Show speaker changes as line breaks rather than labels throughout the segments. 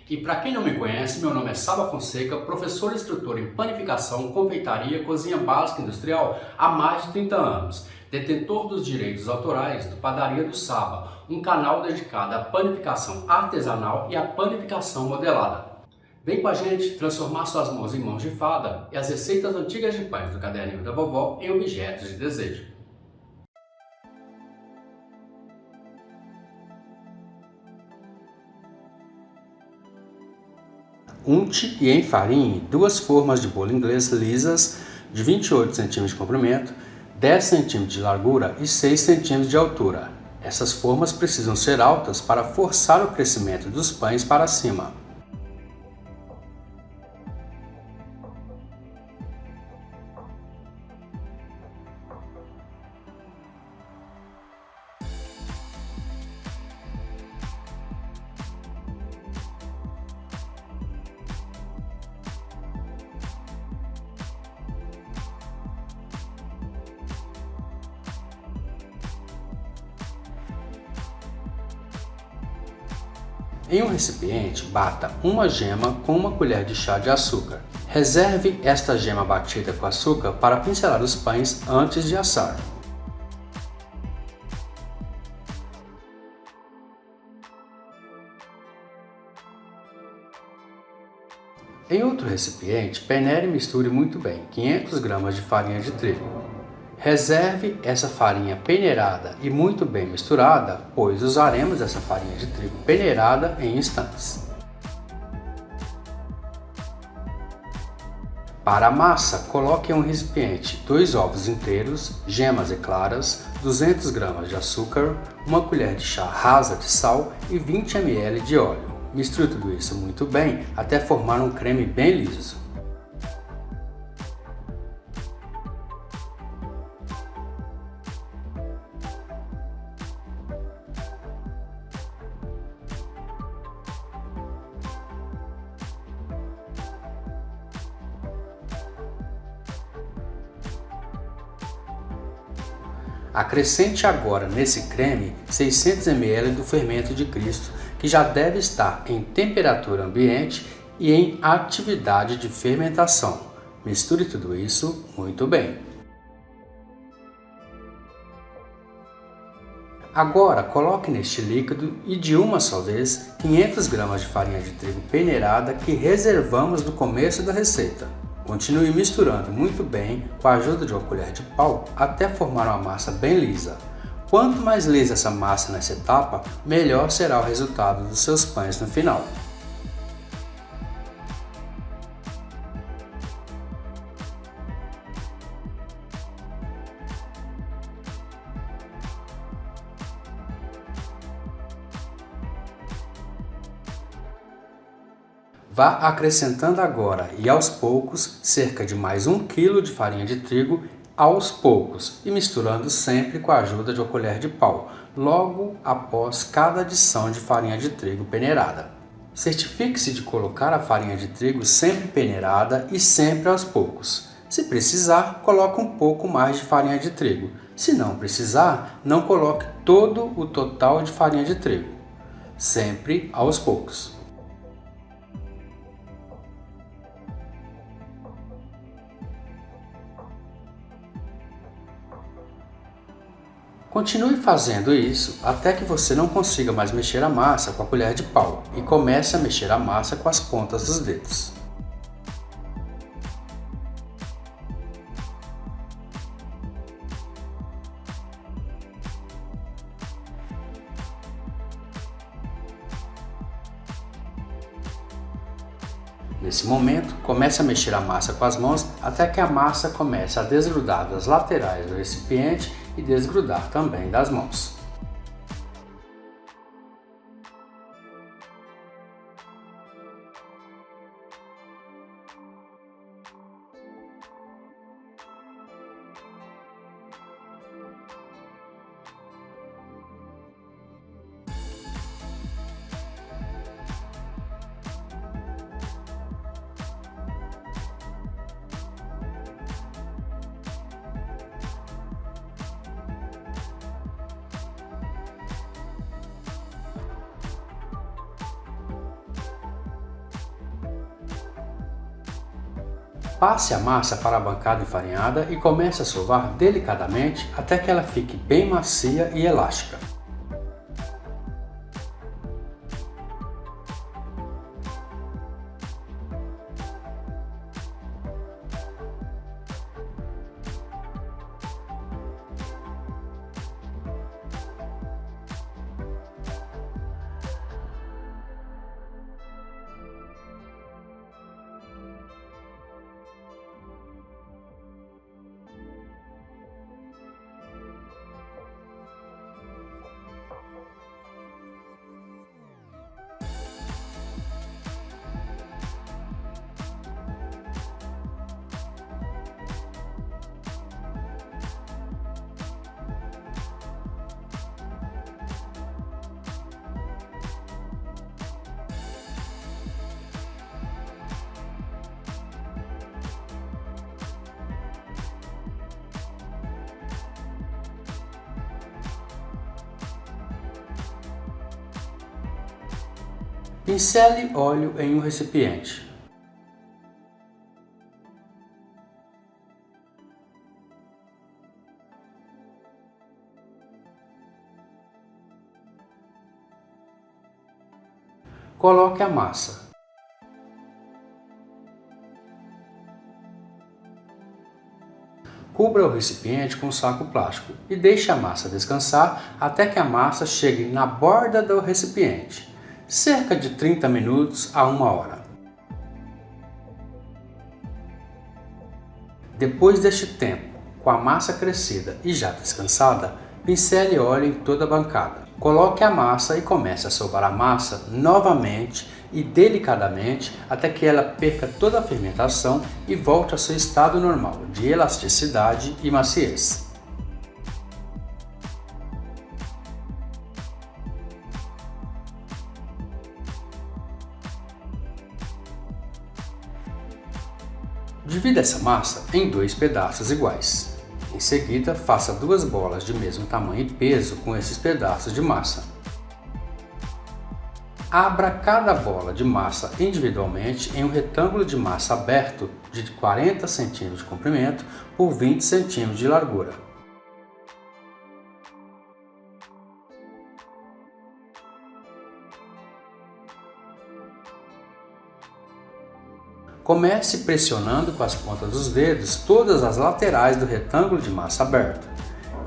E para quem não me conhece, meu nome é Saba Fonseca, professor e instrutor em panificação, confeitaria, cozinha básica industrial há mais de 30 anos. Detentor dos direitos autorais do Padaria do Saba, um canal dedicado à panificação artesanal e à panificação modelada. Vem com a gente transformar suas mãos em mãos de fada e as receitas antigas de pães do caderninho da vovó em objetos de desejo. Unte e enfarinhe 2 formas de bolo inglês lisas de 28 cm de comprimento, 10 cm de largura e 6 cm de altura. Essas formas precisam ser altas para forçar o crescimento dos pães para cima. Em um recipiente, bata uma gema com uma colher de chá de açúcar. Reserve esta gema batida com açúcar para pincelar os pães antes de assar. Em outro recipiente, peneire e misture muito bem 500 gramas de farinha de trigo. Reserve essa farinha peneirada e muito bem misturada, pois usaremos essa farinha de trigo peneirada em instantes. Para a massa, coloque em um recipiente 2 ovos inteiros, gemas e claras, 200 gramas de açúcar, uma colher de chá rasa de sal e 20 ml de óleo. Misture tudo isso muito bem até formar um creme bem liso. Acrescente agora nesse creme 600 ml do fermento de Cristo, que já deve estar em temperatura ambiente e em atividade de fermentação. Misture tudo isso muito bem. Agora coloque neste líquido e de uma só vez 500 gramas de farinha de trigo peneirada que reservamos no começo da receita. Continue misturando muito bem com a ajuda de uma colher de pau até formar uma massa bem lisa. Quanto mais lisa essa massa nessa etapa, melhor será o resultado dos seus pães no final. Vá acrescentando agora e aos poucos cerca de mais 1 kg de farinha de trigo aos poucos e misturando sempre com a ajuda de uma colher de pau, logo após cada adição de farinha de trigo peneirada. Certifique-se de colocar a farinha de trigo sempre peneirada e sempre aos poucos. Se precisar, coloque um pouco mais de farinha de trigo. Se não precisar, não coloque todo o total de farinha de trigo. Sempre aos poucos. Continue fazendo isso até que você não consiga mais mexer a massa com a colher de pau e comece a mexer a massa com as pontas dos dedos. Nesse momento, comece a mexer a massa com as mãos até que a massa comece a desgrudar das laterais do recipiente e desgrudar também das mãos. Passe a massa para a bancada enfarinhada e comece a sovar delicadamente até que ela fique bem macia e elástica. Pincele óleo em um recipiente. Coloque a massa. Cubra o recipiente com um saco plástico e deixe a massa descansar até que a massa chegue na borda do recipiente, cerca de 30 minutos a 1 hora. Depois deste tempo, com a massa crescida e já descansada, pincele óleo em toda a bancada. Coloque a massa e comece a sovar a massa novamente e delicadamente até que ela perca toda a fermentação e volte ao seu estado normal de elasticidade e maciez. Divida essa massa em 2 pedaços iguais. Em seguida, faça 2 bolas de mesmo tamanho e peso com esses pedaços de massa. Abra cada bola de massa individualmente em um retângulo de massa aberto de 40 cm de comprimento por 20 cm de largura. Comece pressionando com as pontas dos dedos todas as laterais do retângulo de massa aberto.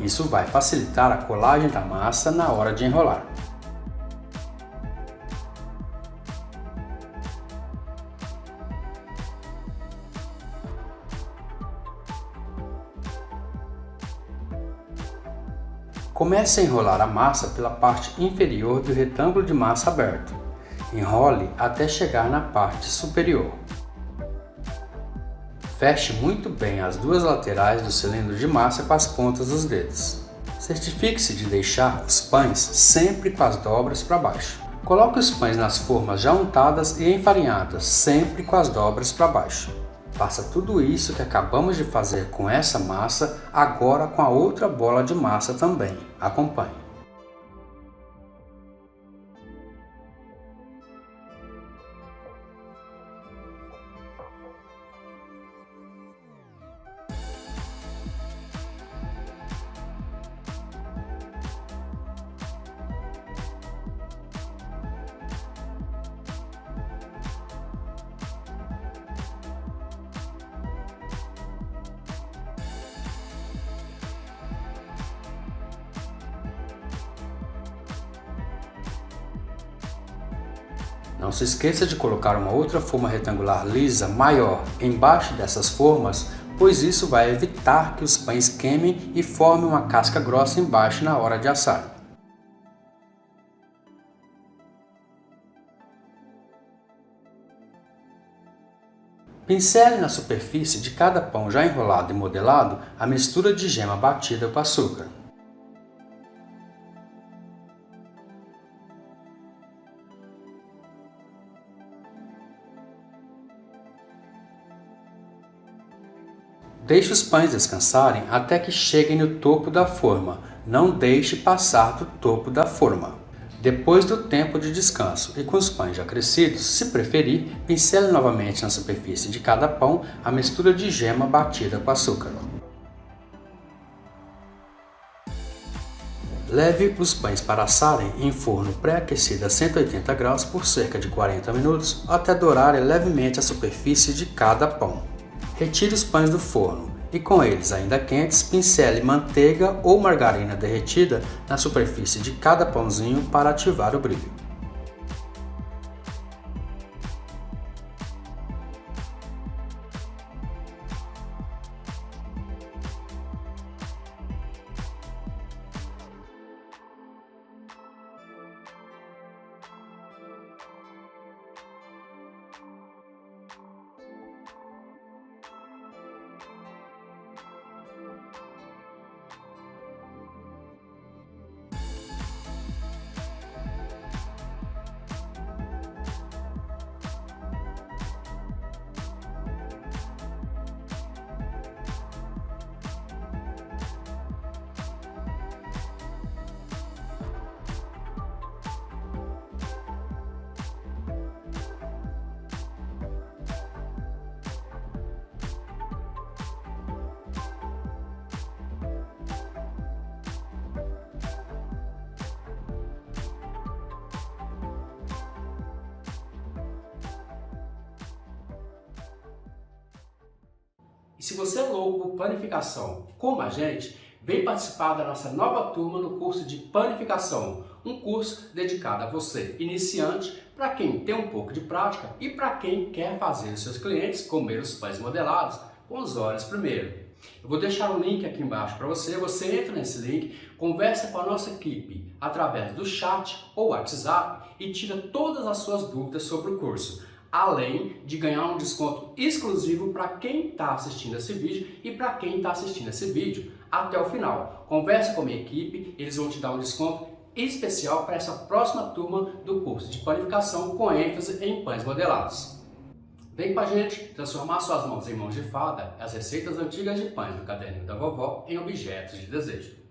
Isso vai facilitar a colagem da massa na hora de enrolar. Comece a enrolar a massa pela parte inferior do retângulo de massa aberto. Enrole até chegar na parte superior. Feche muito bem as 2 laterais do cilindro de massa com as pontas dos dedos. Certifique-se de deixar os pães sempre com as dobras para baixo. Coloque os pães nas formas já untadas e enfarinhadas, sempre com as dobras para baixo. Faça tudo isso que acabamos de fazer com essa massa, agora com a outra bola de massa também. Acompanhe. Não se esqueça de colocar uma outra forma retangular lisa maior embaixo dessas formas, pois isso vai evitar que os pães queimem e formem uma casca grossa embaixo na hora de assar. Pincele na superfície de cada pão já enrolado e modelado a mistura de gema batida com açúcar. Deixe os pães descansarem até que cheguem no topo da forma. Não deixe passar do topo da forma. Depois do tempo de descanso e com os pães já crescidos, se preferir, pincele novamente na superfície de cada pão a mistura de gema batida com açúcar. Leve os pães para assarem em forno pré-aquecido a 180 graus por cerca de 40 minutos até dourarem levemente a superfície de cada pão. Retire os pães do forno e, com eles ainda quentes, pincele manteiga ou margarina derretida na superfície de cada pãozinho para ativar o brilho. E se você é louco por panificação como a gente, vem participar da nossa nova turma no curso de panificação, um curso dedicado a você, iniciante, para quem tem um pouco de prática e para quem quer fazer os seus clientes comer os pães modelados com os olhos primeiro. Eu vou deixar um link aqui embaixo para você, você entra nesse link, conversa com a nossa equipe através do chat ou WhatsApp e tira todas as suas dúvidas sobre o curso, além de ganhar um desconto exclusivo para quem está assistindo esse vídeo e para quem está assistindo esse vídeo até o final. Conversa com a minha equipe, eles vão te dar um desconto especial para essa próxima turma do curso de panificação com ênfase em pães modelados. Vem com a gente transformar suas mãos em mãos de fada, as receitas antigas de pães do caderninho da vovó em objetos de desejo.